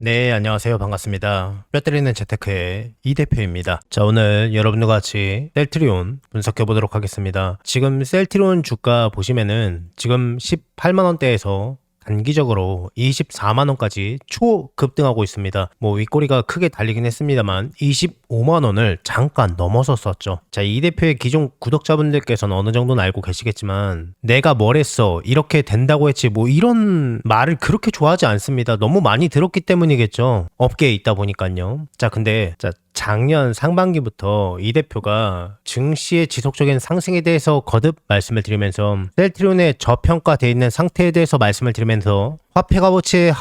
네, 안녕하세요. 반갑습니다. 뼈때리는 재테크의 이 대표입니다. 자, 오늘 여러분과 같이 셀트리온 분석해 보도록 하겠습니다. 지금 셀트리온 주가 보시면은 지금 18만원대에서 단기적으로 24만원까지 초급등하고 있습니다. 윗꼬리가 크게 달리긴 했습니다만 25만원을 잠깐 넘어섰었죠. 자, 이 대표의 기존 구독자분들께서는 어느 정도는 알고 계시겠지만 내가 뭘 했어, 이렇게 된다고 했지, 이런 말을 그렇게 좋아하지 않습니다. 너무 많이 들었기 때문이겠죠. 업계에 있다 보니까요. 근데 작년 상반기부터 이 대표가 증시의 지속적인 상승에 대해서 거듭 말씀을 드리면서 셀트리온의 저평가되어 있는 상태에 대해서 말씀을 드리면서 화폐 값어치의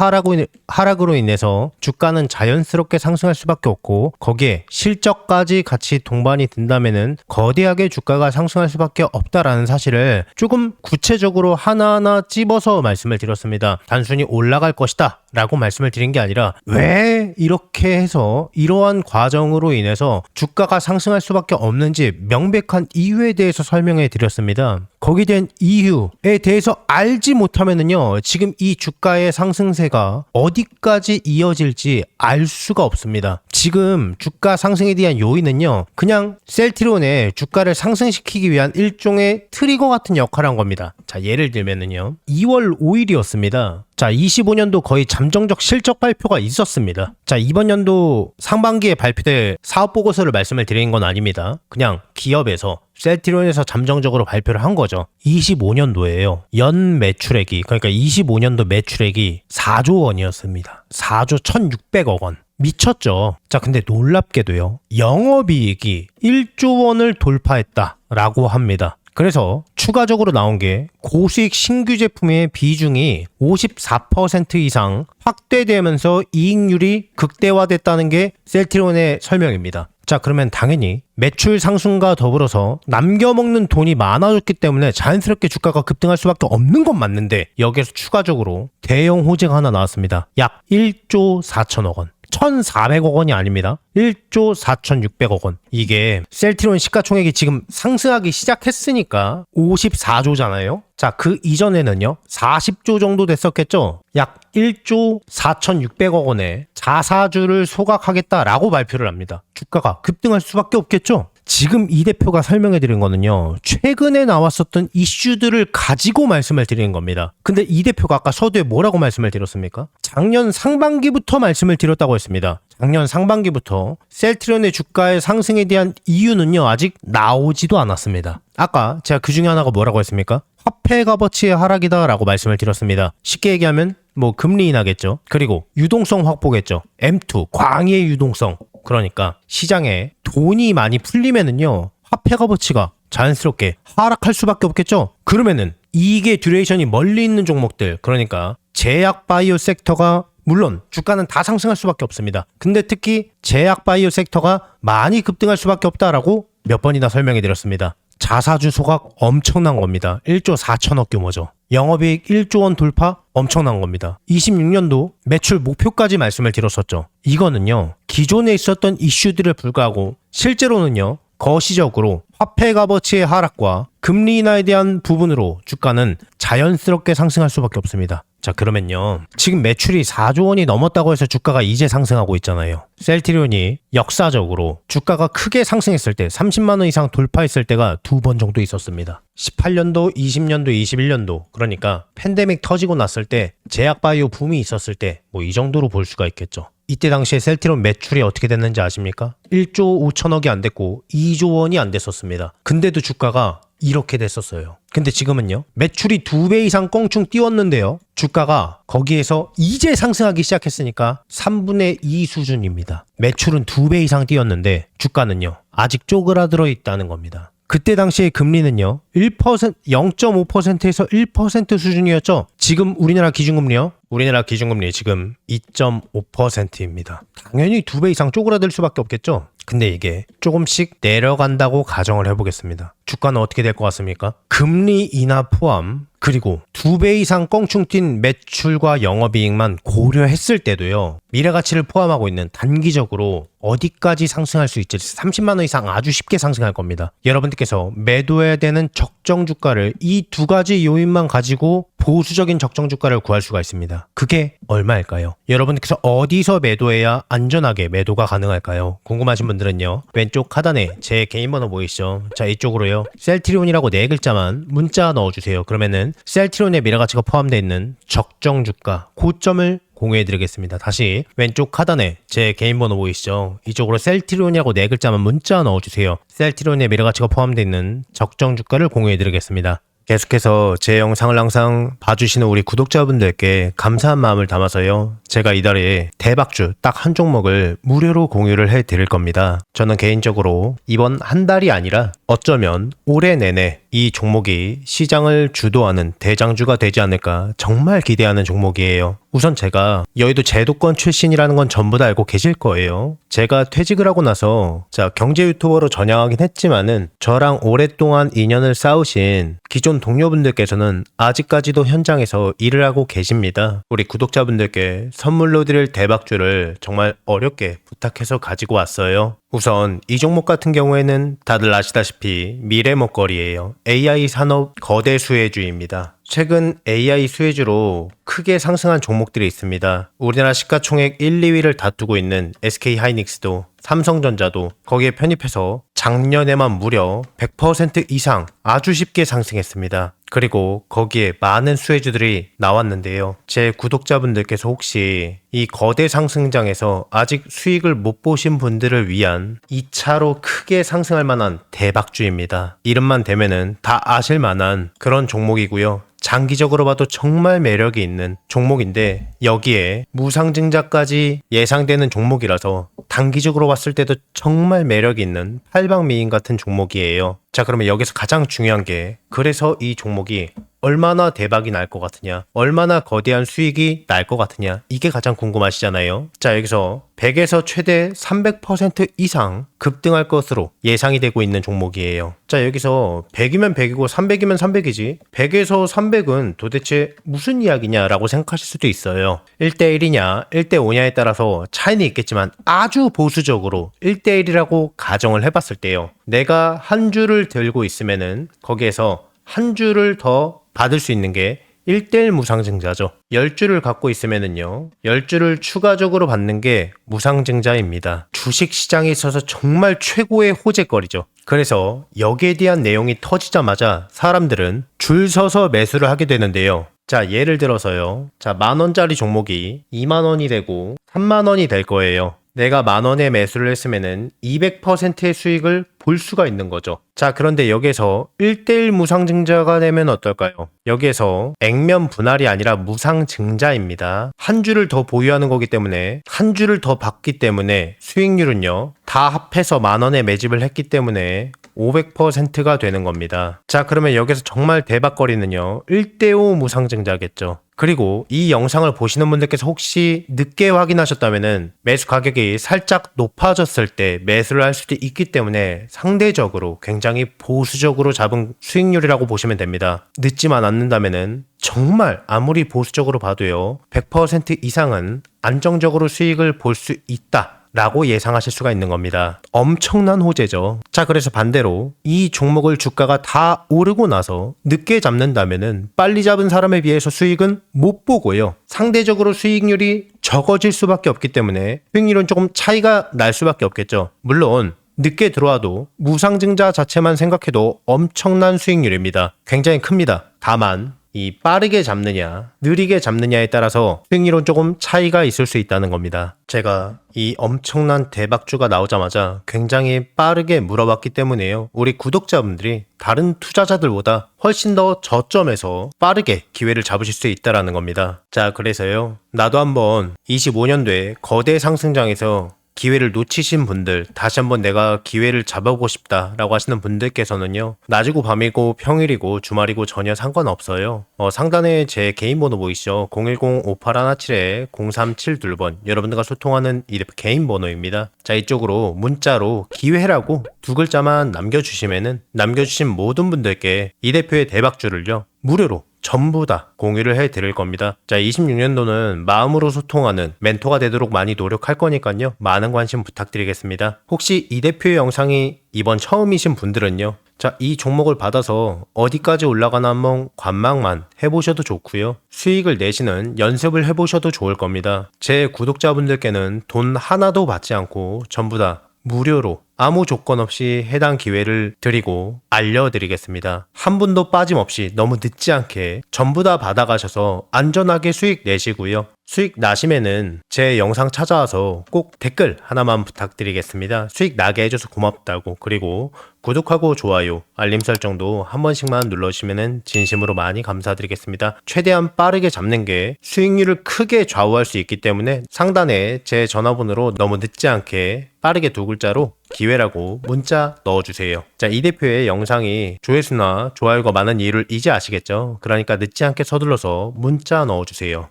하락으로 인해서 주가는 자연스럽게 상승할 수밖에 없고 거기에 실적까지 같이 동반이 된다면은 거대하게 주가가 상승할 수밖에 없다라는 사실을 조금 구체적으로 하나하나 찝어서 말씀을 드렸습니다. 단순히 올라갈 것이다 라고 말씀을 드린 게 아니라 왜 이렇게 해서 이러한 과정으로 인해서 주가가 상승할 수밖에 없는지 명백한 이유에 대해서 설명해 드렸습니다. 거기에 대한 이유에 대해서 알지 못하면은요, 지금 이 주가의 상승세가 어디까지 이어질지 알 수가 없습니다. 지금 주가 상승에 대한 요인은요, 그냥 셀트리온의 주가를 상승시키기 위한 일종의 트리거 같은 역할을 한 겁니다. 자, 예를 들면은요, 2월 5일이었습니다. 자, 25년도 거의 잠정적 실적 발표가 있었습니다. 자, 이번 연도 상반기에 발표될 사업 보고서를 말씀을 드리는 건 아닙니다. 그냥 기업에서 셀트리온에서 잠정적으로 발표를 한 거죠. 25년도에요. 연 매출액이, 그러니까 25년도 매출액이 4조 원이었습니다. 4조 1,600억 원. 미쳤죠. 자, 근데 놀랍게도요, 영업이익이 1조 원을 돌파했다라고 합니다. 그래서 추가적으로 나온 게 고수익 신규 제품의 비중이 54% 이상 확대되면서 이익률이 극대화됐다는 게 셀트리온의 설명입니다. 자, 그러면 당연히 매출 상승과 더불어서 남겨먹는 돈이 많아졌기 때문에 자연스럽게 주가가 급등할 수밖에 없는 건 맞는데 여기에서 추가적으로 대형 호재가 하나 나왔습니다. 약 1조 4천억 원. 1,400억 원이 아닙니다. 1조 4,600억 원. 이게 셀트리온 시가총액이 지금 상승하기 시작했으니까 54조잖아요. 자, 그 이전에는요, 40조 정도 됐었겠죠. 약 1조 4,600억 원의 자사주를 소각하겠다라고 발표를 합니다. 주가가 급등할 수밖에 없겠죠. 지금 이 대표가 설명해 드린 거는요, 최근에 나왔었던 이슈들을 가지고 말씀을 드리는 겁니다. 근데 이 대표가 아까 서두에 뭐라고 말씀을 드렸습니까? 작년 상반기부터 말씀을 드렸다고 했습니다. 작년 상반기부터 셀트리온의 주가의 상승에 대한 이유는요, 아직 나오지도 않았습니다. 아까 제가 그 중에 하나가 뭐라고 했습니까? 화폐 값어치의 하락이다 라고 말씀을 드렸습니다. 쉽게 얘기하면 금리 인하겠죠. 그리고 유동성 확보겠죠. M2, 광의의 유동성. 그러니까 시장에 돈이 많이 풀리면은요, 화폐 값어치가 자연스럽게 하락할 수밖에 없겠죠. 그러면은 이익의 듀레이션이 멀리 있는 종목들, 그러니까 제약 바이오 섹터가, 물론 주가는 다 상승할 수밖에 없습니다. 근데 특히 제약 바이오 섹터가 많이 급등할 수밖에 없다라고 몇 번이나 설명해 드렸습니다. 자사주 소각 엄청난 겁니다. 1조 4천억 규모죠. 영업이익 1조 원 돌파 엄청난 겁니다. 26년도 매출 목표까지 말씀을 드렸었죠. 이거는요, 기존에 있었던 이슈들에 불과하고 실제로는요, 거시적으로 화폐 값어치의 하락과 금리 인하에 대한 부분으로 주가는 자연스럽게 상승할 수밖에 없습니다. 자, 그러면요, 지금 매출이 4조 원이 넘었다고 해서 주가가 이제 상승하고 있잖아요. 셀트리온이 역사적으로 주가가 크게 상승했을 때 30만 원 이상 돌파했을 때가 2번 정도 있었습니다. 18년도, 20년도, 21년도, 그러니까 팬데믹 터지고 났을 때, 제약바이오 붐이 있었을 때 이 정도로 볼 수가 있겠죠. 이때 당시에 셀트리온 매출이 어떻게 됐는지 아십니까? 1조 5천억이 안 됐고 2조 원이 안 됐었습니다. 근데도 주가가 이렇게 됐었어요. 근데 지금은요, 매출이 2배 이상 껑충 뛰었는데요, 주가가 거기에서 이제 상승하기 시작했으니까 3분의 2 수준입니다. 매출은 2배 이상 뛰었는데 주가는요, 아직 쪼그라들어 있다는 겁니다. 그때 당시의 금리는요, 0.5%에서 1% 수준이었죠. 지금 우리나라 기준금리요? 우리나라 기준금리 지금 2.5%입니다. 당연히 2배 이상 쪼그라들 수밖에 없겠죠. 근데 이게 조금씩 내려간다고 가정을 해보겠습니다. 주가는 어떻게 될 것 같습니까? 금리 인하 포함, 그리고 2배 이상 껑충 뛴 매출과 영업이익만 고려했을 때도요, 미래가치를 포함하고 있는 단기적으로 어디까지 상승할 수 있지? 30만 원 이상 아주 쉽게 상승할 겁니다. 여러분들께서 매도해야 되는 적정 주가를 이 두 가지 요인만 가지고 보수적인 적정 주가를 구할 수가 있습니다. 그게 얼마일까요? 여러분들께서 어디서 매도해야 안전하게 매도가 가능할까요? 궁금하신 분들은요, 왼쪽 하단에 제 개인 번호 보이시죠? 자, 이쪽으로요, 셀트리온이라고 네 글자만 문자 넣어주세요. 그러면은 셀트리온의 미래가치가 포함되어 있는 적정 주가 고점을 공유해드리겠습니다. 다시 왼쪽 하단에 제 개인 번호 보이시죠? 이쪽으로 셀트리온이라고 네 글자만 문자 넣어주세요. 셀트리온의 미래가치가 포함되어 있는 적정 주가를 공유해드리겠습니다. 계속해서 제 영상을 항상 봐주시는 우리 구독자분들께 감사한 마음을 담아서요, 제가 이달에 대박주 딱 한 종목을 무료로 공유를 해드릴 겁니다. 저는 개인적으로 이번 한 달이 아니라 어쩌면 올해 내내 이 종목이 시장을 주도하는 대장주가 되지 않을까 정말 기대하는 종목이에요. 우선 제가 여의도 제도권 출신이라는 건 전부 다 알고 계실 거예요. 제가 퇴직을 하고 나서 경제 유튜버로 전향하긴 했지만은 저랑 오랫동안 인연을 쌓으신 기존 동료분들께서는 아직까지도 현장에서 일을 하고 계십니다. 우리 구독자분들께 선물로 드릴 대박주를 정말 어렵게 부탁해서 가지고 왔어요. 우선 이 종목 같은 경우에는 다들 아시다시피 미래 먹거리예요. AI 산업 거대 수혜주입니다. 최근 AI 수혜주로 크게 상승한 종목들이 있습니다. 우리나라 시가총액 1, 2위를 다투고 있는 SK하이닉스도, 삼성전자도 거기에 편입해서 작년에만 무려 100% 이상 아주 쉽게 상승했습니다. 그리고 거기에 많은 수혜주들이 나왔는데요. 제 구독자분들께서 혹시 이 거대 상승장에서 아직 수익을 못 보신 분들을 위한 2차로 크게 상승할 만한 대박주입니다. 이름만 대면은 다 아실 만한 그런 종목이고요. 장기적으로 봐도 정말 매력이 있는 종목인데 여기에 무상증자까지 예상되는 종목이라서 단기적으로 봤을 때도 정말 매력이 있는 팔방미인 같은 종목이에요. 자, 그러면 여기서 가장 중요한 게, 그래서 이 종목이 얼마나 대박이 날 것 같으냐, 얼마나 거대한 수익이 날 것 같으냐, 이게 가장 궁금하시잖아요. 자, 여기서 100에서 최대 300% 이상 급등할 것으로 예상이 되고 있는 종목이에요. 자, 여기서 100이면 100이고 300이면 300이지 100에서 300은 도대체 무슨 이야기냐라고 생각하실 수도 있어요. 1대1이냐 1대5냐에 따라서 차이는 있겠지만 아주 보수적으로 1대1이라고 가정을 해봤을 때요, 내가 한 주를 들고 있으면은 거기에서 한 주를 더 받을 수 있는 게 1대1 무상증자죠. 10주를 갖고 있으면은요, 10주를 추가적으로 받는 게 무상증자입니다. 주식시장에 있어서 정말 최고의 호재거리죠. 그래서 여기에 대한 내용이 터지자마자 사람들은 줄 서서 매수를 하게 되는데요. 자, 예를 들어서요, 자, 10,000원짜리 종목이 20,000원이 되고 30,000원이 될 거예요. 내가 10,000원에 매수를 했으면은 200%의 수익을 볼 수가 있는 거죠. 자, 그런데 여기에서 1대1 무상증자가 되면 어떨까요? 여기에서 액면 분할이 아니라 무상증자입니다. 한 주를 더 보유하는 거기 때문에, 한 주를 더 받기 때문에 수익률은요, 다 합해서 10,000원에 매집을 했기 때문에 500%가 되는 겁니다. 자, 그러면 여기서 정말 대박거리는요, 1대5 무상증자겠죠. 그리고 이 영상을 보시는 분들께서 혹시 늦게 확인하셨다면은 매수 가격이 살짝 높아졌을 때 매수를 할 수도 있기 때문에 상대적으로 굉장히 보수적으로 잡은 수익률이라고 보시면 됩니다. 늦지만 않는다면은 정말 아무리 보수적으로 봐도요, 100% 이상은 안정적으로 수익을 볼 수 있다 라고 예상하실 수가 있는 겁니다. 엄청난 호재죠. 자, 그래서 반대로 이 종목을 주가가 다 오르고 나서 늦게 잡는다면은 빨리 잡은 사람에 비해서 수익은 못 보고요, 상대적으로 수익률이 적어질 수밖에 없기 때문에 수익률은 조금 차이가 날 수밖에 없겠죠. 물론 늦게 들어와도 무상증자 자체만 생각해도 엄청난 수익률입니다. 굉장히 큽니다. 다만 이 빠르게 잡느냐 느리게 잡느냐에 따라서 수익률은 조금 차이가 있을 수 있다는 겁니다. 제가 이 엄청난 대박주가 나오자마자 굉장히 빠르게 물어봤기 때문에요, 우리 구독자분들이 다른 투자자들보다 훨씬 더 저점에서 빠르게 기회를 잡으실 수 있다는 겁니다. 자, 그래서요, 나도 한번 25년도에 거대 상승장에서 기회를 놓치신 분들, 다시 한번 내가 기회를 잡아보고 싶다라고 하시는 분들께서는요, 낮이고 밤이고 평일이고 주말이고 전혀 상관없어요. 상단에 제 개인 번호 보이시죠? 010-5817-0372번, 여러분들과 소통하는 이 개인 번호입니다. 자, 이쪽으로 문자로 기회라고 두 글자만 남겨주시면은 남겨주신 모든 분들께 이 대표의 대박주를요, 무료로 전부 다 공유를 해드릴 겁니다. 자, 26년도는 마음으로 소통하는 멘토가 되도록 많이 노력할 거니까요. 많은 관심 부탁드리겠습니다. 혹시 이 대표의 영상이 이번 처음이신 분들은요. 자, 이 종목을 받아서 어디까지 올라가나 한번 관망만 해보셔도 좋고요. 수익을 내시는 연습을 해보셔도 좋을 겁니다. 제 구독자분들께는 돈 하나도 받지 않고 전부 다 무료로 아무 조건 없이 해당 기회를 드리고 알려드리겠습니다. 한 분도 빠짐없이 너무 늦지 않게 전부 다 받아가셔서 안전하게 수익 내시고요. 수익 나시면은 제 영상 찾아와서 꼭 댓글 하나만 부탁드리겠습니다. 수익 나게 해줘서 고맙다고. 그리고 구독하고 좋아요, 알림 설정도 한 번씩만 눌러주시면 진심으로 많이 감사드리겠습니다. 최대한 빠르게 잡는 게 수익률을 크게 좌우할 수 있기 때문에 상단에 제 전화번호로 너무 늦지 않게 빠르게 두 글자로 기회라고 문자 넣어주세요. 자, 이 대표의 영상이 조회수나 좋아요가 많은 이유를 이제 아시겠죠? 그러니까 늦지 않게 서둘러서 문자 넣어주세요.